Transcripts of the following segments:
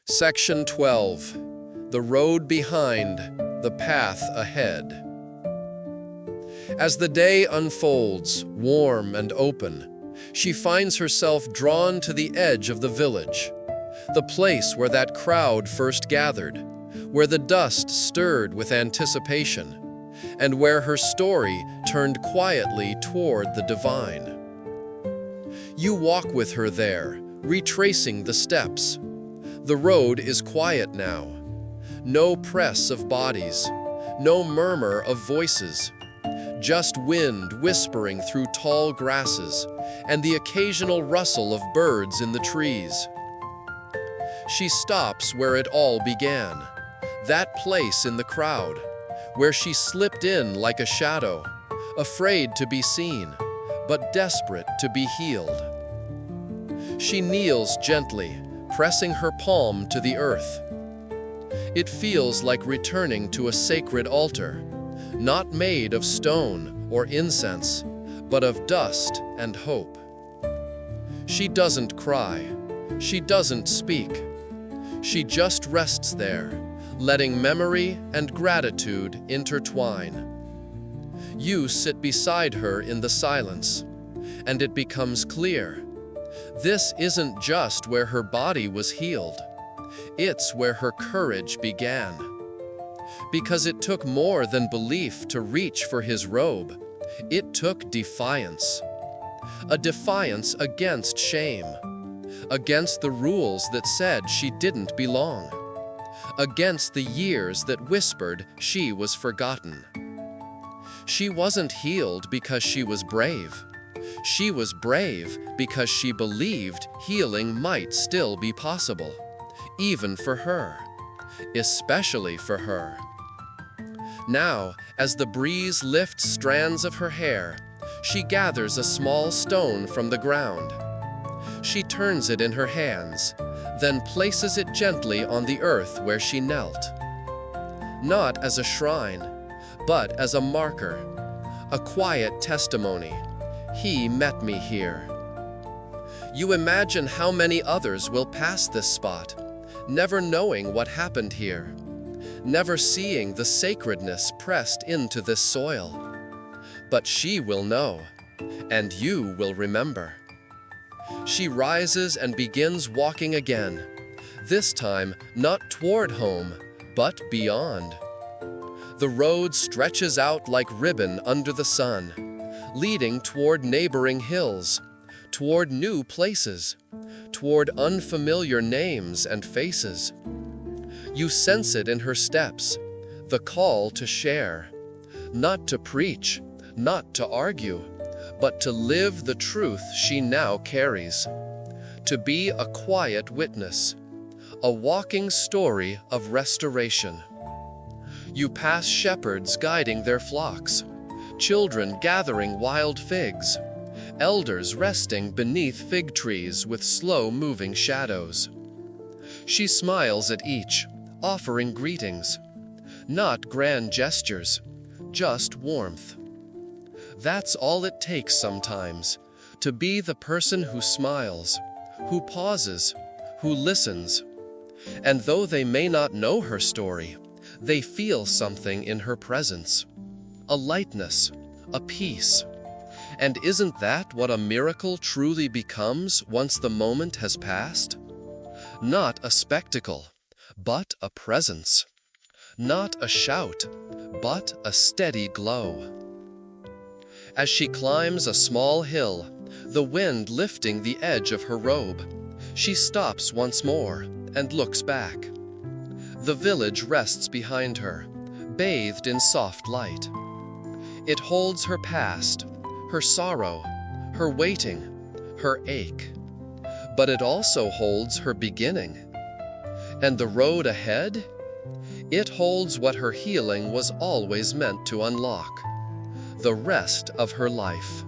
Section 12. The road behind, the path ahead. As the day unfolds, warm and open, she finds herself drawn to the edge of the village, the place where that crowd first gathered, where the dust stirred with anticipation, and where her story turned quietly toward the divine. You walk with her there, retracing the steps. The road is quiet now. No press of bodies, no murmur of voices, just wind whispering through tall grasses and the occasional rustle of birds in the trees. She stops where it all began, that place in the crowd, where she slipped in like a shadow, afraid to be seen, but desperate to be healed. She kneels gently, pressing her palm to the earth. It feels like returning to a sacred altar, not made of stone or incense, but of dust and hope. She doesn't cry. She doesn't speak. She just rests there, letting memory and gratitude intertwine. You sit beside her in the silence, and it becomes clear. This isn't just where her body was healed. It's where her courage began. Because it took more than belief to reach for his robe. It took defiance. A defiance against shame. Against the rules that said she didn't belong. Against the years that whispered she was forgotten. She wasn't healed because she was brave. She was brave because she believed healing might still be possible, even for her, especially for her. Now, as the breeze lifts strands of her hair, she gathers a small stone from the ground. She turns it in her hands, then places it gently on the earth where she knelt. Not as a shrine, but as a marker, a quiet testimony. He met me here. You imagine how many others will pass this spot, never knowing what happened here, never seeing the sacredness pressed into this soil. But she will know, and you will remember. She rises and begins walking again, this time not toward home, but beyond. The road stretches out like ribbon under the sun, leading toward neighboring hills, toward new places, toward unfamiliar names and faces. You sense it in her steps, the call to share, not to preach, not to argue, but to live the truth she now carries, to be a quiet witness, a walking story of restoration. You pass shepherds guiding their flocks, children gathering wild figs, elders resting beneath fig trees with slow-moving shadows. She smiles at each, offering greetings, not grand gestures, just warmth. That's all it takes sometimes, to be the person who smiles, who pauses, who listens. And though they may not know her story, they feel something in her presence. A lightness, a peace. And isn't that what a miracle truly becomes once the moment has passed? Not a spectacle, but a presence. Not a shout, but a steady glow. As she climbs a small hill, the wind lifting the edge of her robe, she stops once more and looks back. The village rests behind her, bathed in soft light. It holds her past, her sorrow, her waiting, her ache. But it also holds her beginning. And the road ahead? It holds what her healing was always meant to unlock, the rest of her life.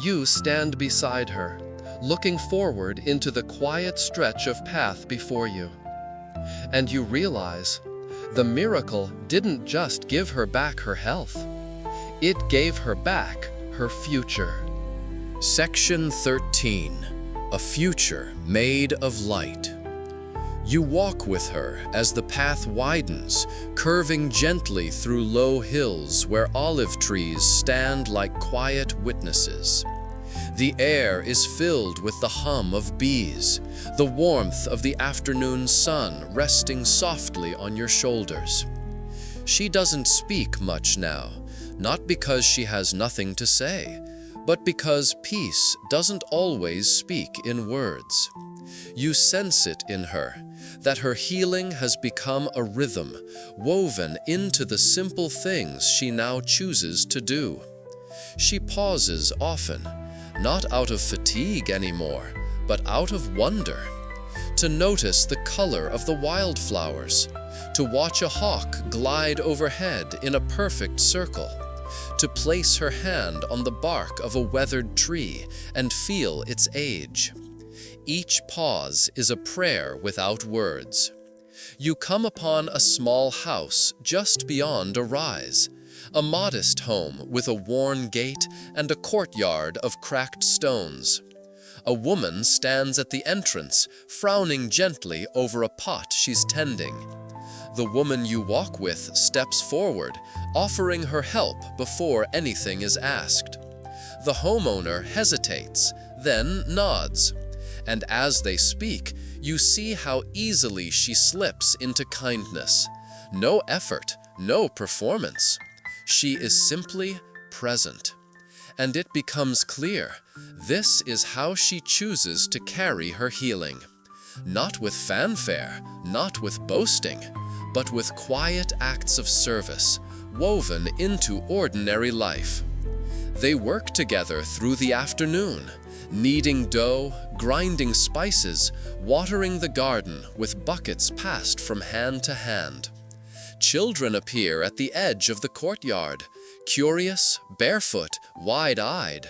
You stand beside her, looking forward into the quiet stretch of path before you. And you realize, the miracle didn't just give her back her health. It gave her back her future. Section 13. A future made of light. You walk with her as the path widens, curving gently through low hills where olive trees stand like quiet witnesses. The air is filled with the hum of bees, the warmth of the afternoon sun resting softly on your shoulders. She doesn't speak much now, not because she has nothing to say, but because peace doesn't always speak in words. You sense it in her, that her healing has become a rhythm, woven into the simple things she now chooses to do. She pauses often, not out of fatigue anymore, but out of wonder, to notice the color of the wildflowers, to watch a hawk glide overhead in a perfect circle, to place her hand on the bark of a weathered tree and feel its age. Each pause is a prayer without words. You come upon a small house just beyond a rise, a modest home with a worn gate and a courtyard of cracked stones. A woman stands at the entrance, frowning gently over a pot she's tending. The woman you walk with steps forward, offering her help before anything is asked. The homeowner hesitates, then nods. And as they speak, you see how easily she slips into kindness. No effort, no performance. She is simply present. And it becomes clear, this is how she chooses to carry her healing. Not with fanfare, not with boasting, but with quiet acts of service, woven into ordinary life. They work together through the afternoon, kneading dough, grinding spices, watering the garden with buckets passed from hand to hand. Children appear at the edge of the courtyard, curious, barefoot, wide-eyed.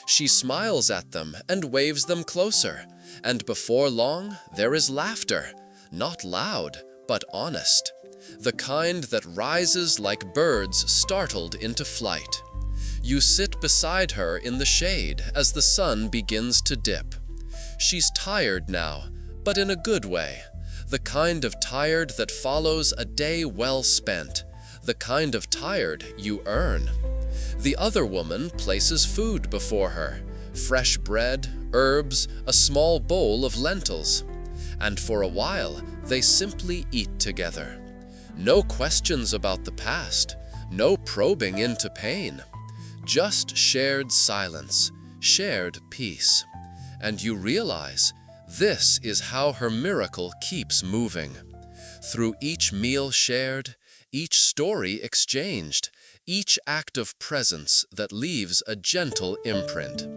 She smiles at them and waves them closer, and before long there is laughter, not loud, but honest, the kind that rises like birds startled into flight. You sit beside her in the shade as the sun begins to dip. She's tired now, but in a good way. The kind of tired that follows a day well spent, the kind of tired you earn. The other woman places food before her, fresh bread, herbs, a small bowl of lentils. And for a while, they simply eat together. No questions about the past, no probing into pain. Just shared silence, shared peace. And you realize, this is how her miracle keeps moving. Through each meal shared, each story exchanged, each act of presence that leaves a gentle imprint.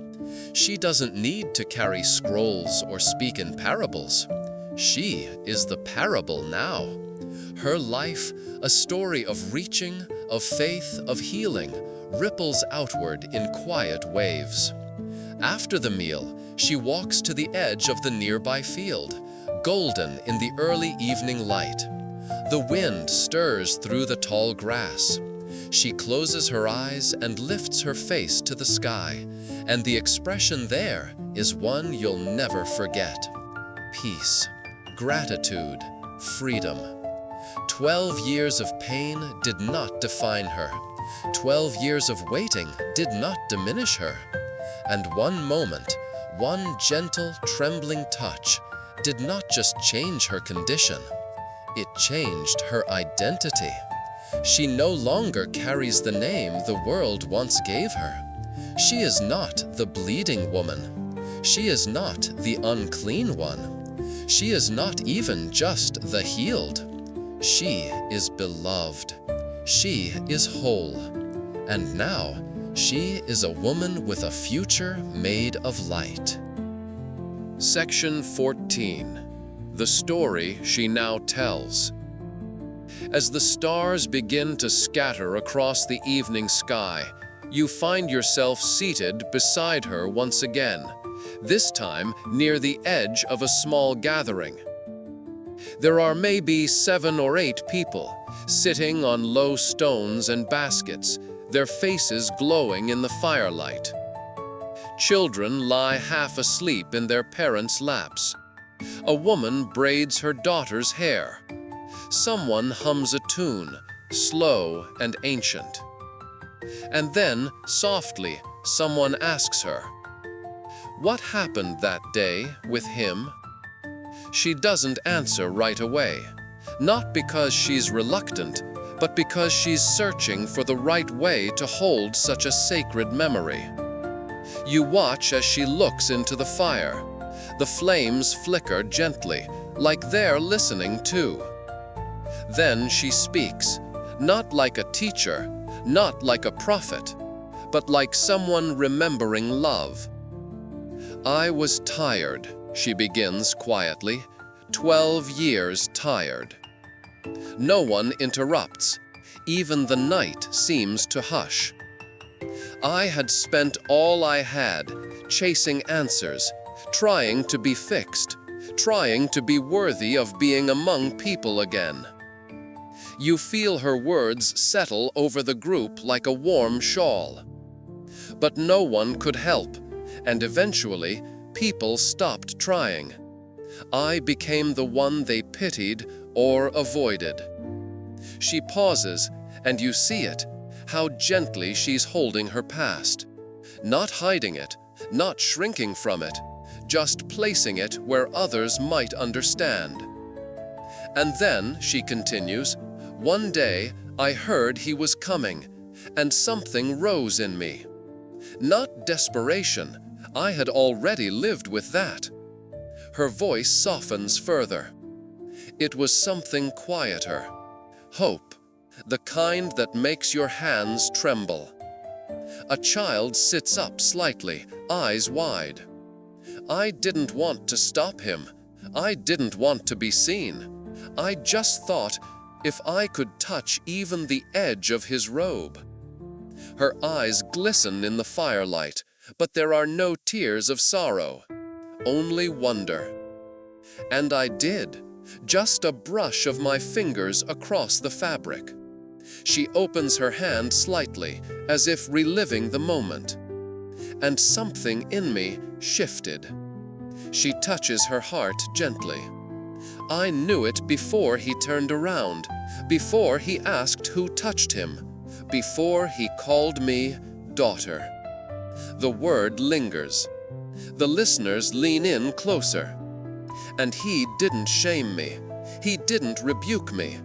She doesn't need to carry scrolls or speak in parables. She is the parable now. Her life, a story of reaching, of faith, of healing, ripples outward in quiet waves. After the meal, she walks to the edge of the nearby field, golden in the early evening light. The wind stirs through the tall grass. She closes her eyes and lifts her face to the sky, and the expression there is one you'll never forget. Peace, gratitude, freedom. 12 years of pain did not define her. 12 years of waiting did not diminish her. And one moment, one gentle, trembling touch did not just change her condition. It changed her identity. She no longer carries the name the world once gave her. She is not the bleeding woman. She is not the unclean one. She is not even just the healed. She is beloved. She is whole. And now, she is a woman with a future made of light. Section 14. The story she now tells. As the stars begin to scatter across the evening sky, you find yourself seated beside her once again, this time near the edge of a small gathering. There are maybe 7 or 8 people, sitting on low stones and baskets, their faces glowing in the firelight. Children lie half asleep in their parents' laps. A woman braids her daughter's hair. Someone hums a tune, slow and ancient. And then, softly, someone asks her, "What happened that day with him?" She doesn't answer right away, not because she's reluctant, but because she's searching for the right way to hold such a sacred memory. You watch as she looks into the fire. The flames flicker gently, like they're listening too. Then she speaks, not like a teacher, not like a prophet, but like someone remembering love. "I was tired," she begins quietly, 12 years tired. No one interrupts. Even the night seems to hush. "I had spent all I had, chasing answers, trying to be fixed, trying to be worthy of being among people again." You feel her words settle over the group like a warm shawl. But no one could help, and eventually, people stopped trying. I became the one they pitied or avoided. She pauses, and you see it, how gently she's holding her past. Not hiding it, not shrinking from it, just placing it where others might understand. "And then," she continues, "one day I heard he was coming, and something rose in me. Not desperation, I had already lived with that." Her voice softens further. "It was something quieter. Hope, the kind that makes your hands tremble." A child sits up slightly, eyes wide. "I didn't want to stop him. I didn't want to be seen. I just thought, if I could touch even the edge of his robe." Her eyes glisten in the firelight, but there are no tears of sorrow, only wonder. "And I did, just a brush of my fingers across the fabric." She opens her hand slightly, as if reliving the moment. "And something in me shifted." She touches her heart gently. "I knew it before he turned around, before he asked who touched him, before he called me daughter." The word lingers. The listeners lean in closer. "And he didn't shame me. He didn't rebuke me.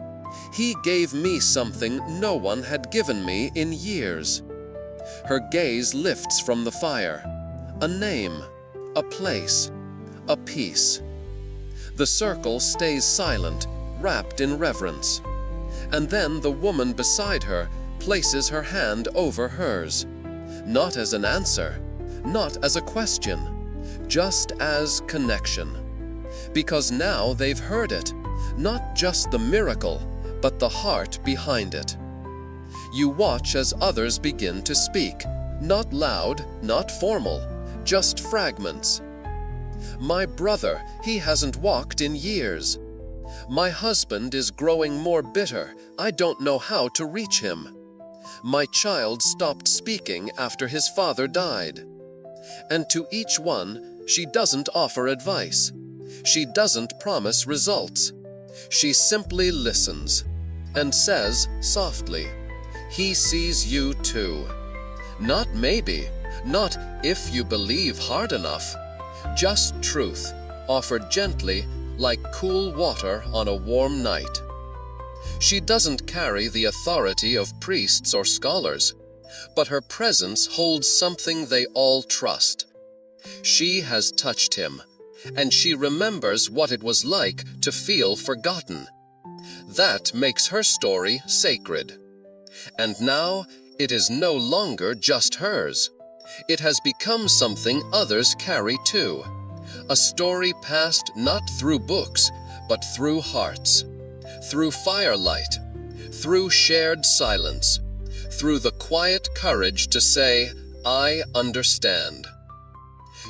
He gave me something no one had given me in years." Her gaze lifts from the fire. A name, a place, a peace. The circle stays silent, wrapped in reverence. And then the woman beside her places her hand over hers. Not as an answer, not as a question, just as connection. Because now they've heard it, not just the miracle, but the heart behind it. You watch as others begin to speak, not loud, not formal, just fragments. "My brother, he hasn't walked in years. My husband is growing more bitter, I don't know how to reach him. My child stopped speaking after his father died." And to each one, she doesn't offer advice. She doesn't promise results. She simply listens and says softly, "He sees you too." Not maybe, not if you believe hard enough. Just truth, offered gently like cool water on a warm night. She doesn't carry the authority of priests or scholars, but her presence holds something they all trust. She has touched him, and she remembers what it was like to feel forgotten. That makes her story sacred. And now, it is no longer just hers. It has become something others carry too. A story passed not through books, but through hearts. Through firelight. Through shared silence. Through the quiet courage to say, "I understand."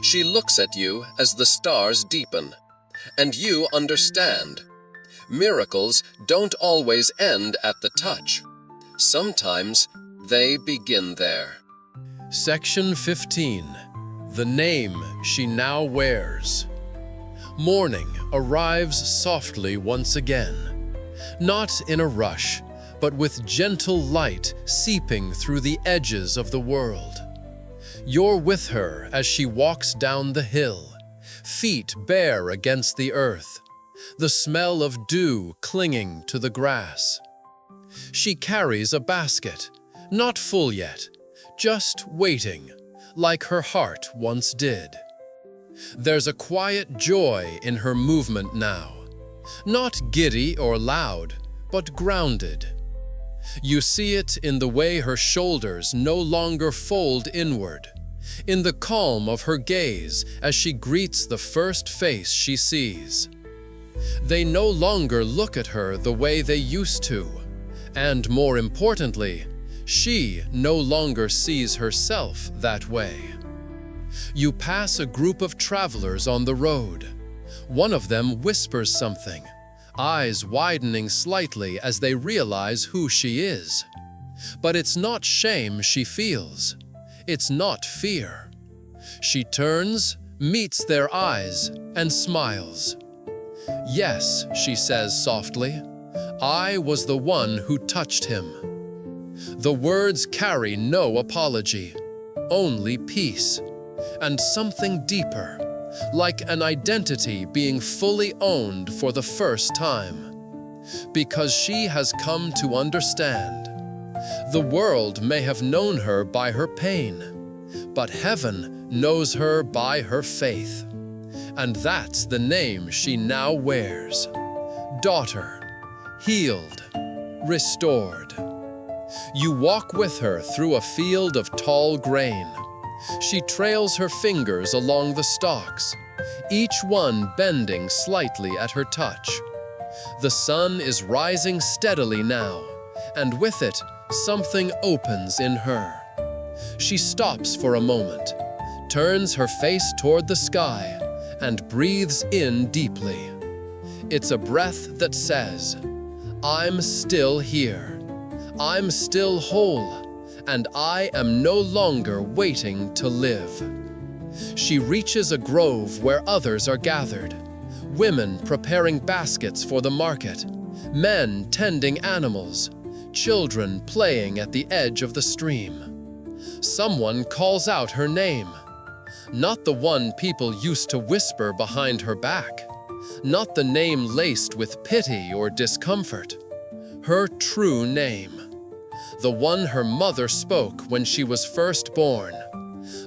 She looks at you as the stars deepen, and you understand. Miracles don't always end at the touch. Sometimes they begin there. Section 15. The name she now wears. Morning arrives softly once again, not in a rush, but with gentle light seeping through the edges of the world. You're with her as she walks down the hill, feet bare against the earth, the smell of dew clinging to the grass. She carries a basket, not full yet, just waiting, like her heart once did. There's a quiet joy in her movement now, not giddy or loud, but grounded. You see it in the way her shoulders no longer fold inward, in the calm of her gaze as she greets the first face she sees. They no longer look at her the way they used to, and more importantly, she no longer sees herself that way. You pass a group of travelers on the road. One of them whispers something, eyes widening slightly as they realize who she is. But it's not shame she feels. It's not fear. She turns, meets their eyes, and smiles. "Yes," she says softly, "I was the one who touched him." The words carry no apology, only peace, and something deeper, like an identity being fully owned for the first time. Because she has come to understand. The world may have known her by her pain, but heaven knows her by her faith. And that's the name she now wears. Daughter, healed, restored. You walk with her through a field of tall grain. She trails her fingers along the stalks, each one bending slightly at her touch. The sun is rising steadily now, and with it, something opens in her. She stops for a moment, turns her face toward the sky, and breathes in deeply. It's a breath that says, "I'm still here. I'm still whole, and I am no longer waiting to live." She reaches a grove where others are gathered, women preparing baskets for the market, men tending animals, children playing at the edge of the stream. Someone calls out her name. Not the one people used to whisper behind her back, not the name laced with pity or discomfort. Her true name. The one her mother spoke when she was first born.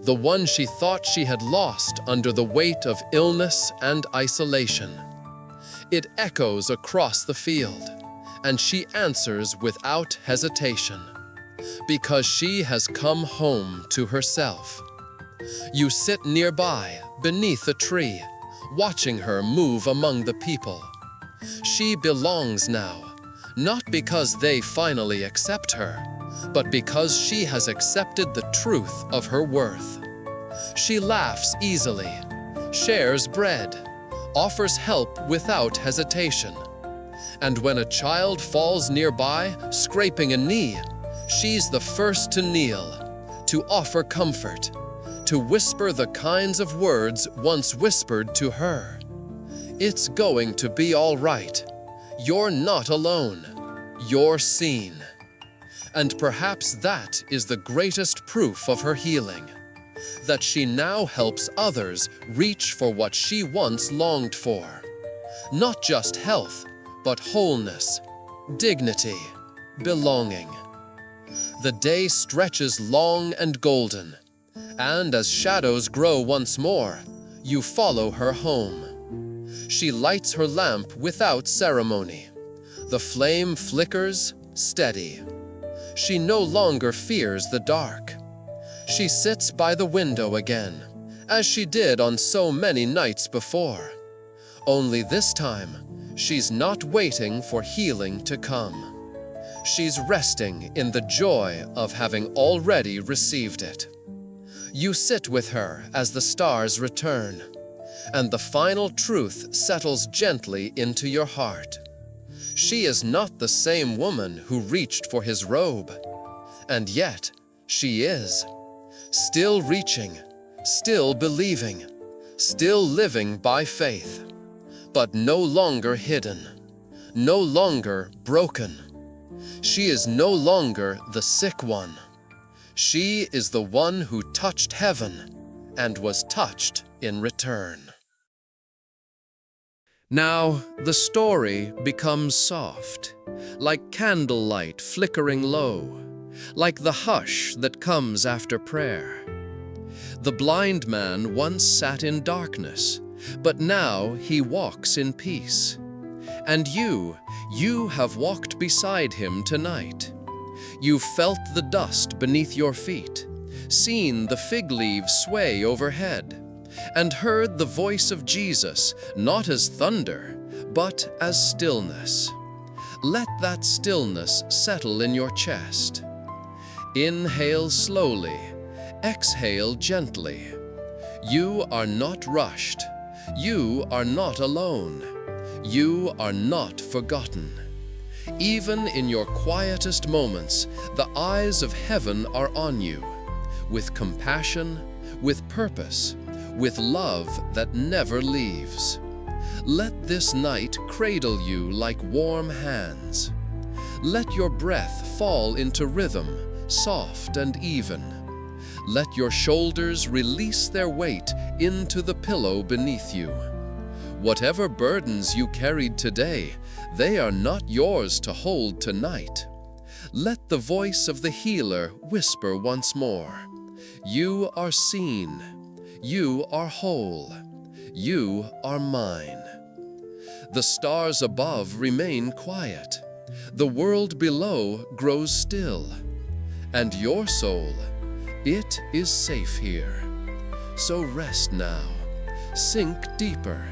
The one she thought she had lost under the weight of illness and isolation. It echoes across the field, and she answers without hesitation, because she has come home to herself. You sit nearby, beneath a tree, watching her move among the people. She belongs now, not because they finally accept her, but because she has accepted the truth of her worth. She laughs easily, shares bread, offers help without hesitation. And when a child falls nearby, scraping a knee, she's the first to kneel, to offer comfort, to whisper the kinds of words once whispered to her. "It's going to be all right. You're not alone. You're seen." And perhaps that is the greatest proof of her healing, that she now helps others reach for what she once longed for. Not just health, but wholeness, dignity, belonging. The day stretches long and golden, and as shadows grow once more, you follow her home. She lights her lamp without ceremony. The flame flickers, steady. She no longer fears the dark. She sits by the window again, as she did on so many nights before. Only this time, she's not waiting for healing to come. She's resting in the joy of having already received it. You sit with her as the stars return, and the final truth settles gently into your heart. She is not the same woman who reached for his robe, and yet she is. Still reaching, still believing, still living by faith. but no longer hidden, no longer broken. She is no longer the sick one. She is the one who touched heaven and was touched in return. Now the story becomes soft, like candlelight flickering low, like the hush that comes after prayer. The blind man once sat in darkness, but now he walks in peace. And you have walked beside him tonight. You've felt the dust beneath your feet, seen the fig leaves sway overhead, and heard the voice of Jesus not as thunder, but as stillness. Let that stillness settle in your chest. Inhale slowly, exhale gently. You are not rushed. You are not alone. You are not forgotten. Even in your quietest moments, the eyes of heaven are on you, with compassion, with purpose, with love that never leaves. Let this night cradle you like warm hands. Let your breath fall into rhythm, soft and even. Let your shoulders release their weight into the pillow beneath you. Whatever burdens you carried today, they are not yours to hold tonight. Let the voice of the healer whisper once more. You are seen. You are whole. You are mine. The stars above remain quiet. The world below grows still. And your soul, it is safe here. So rest now. Sink deeper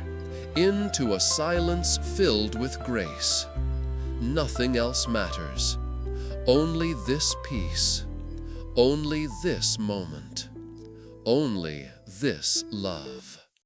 into a silence filled with grace. Nothing else matters. Only this peace. Only this moment. Only this love.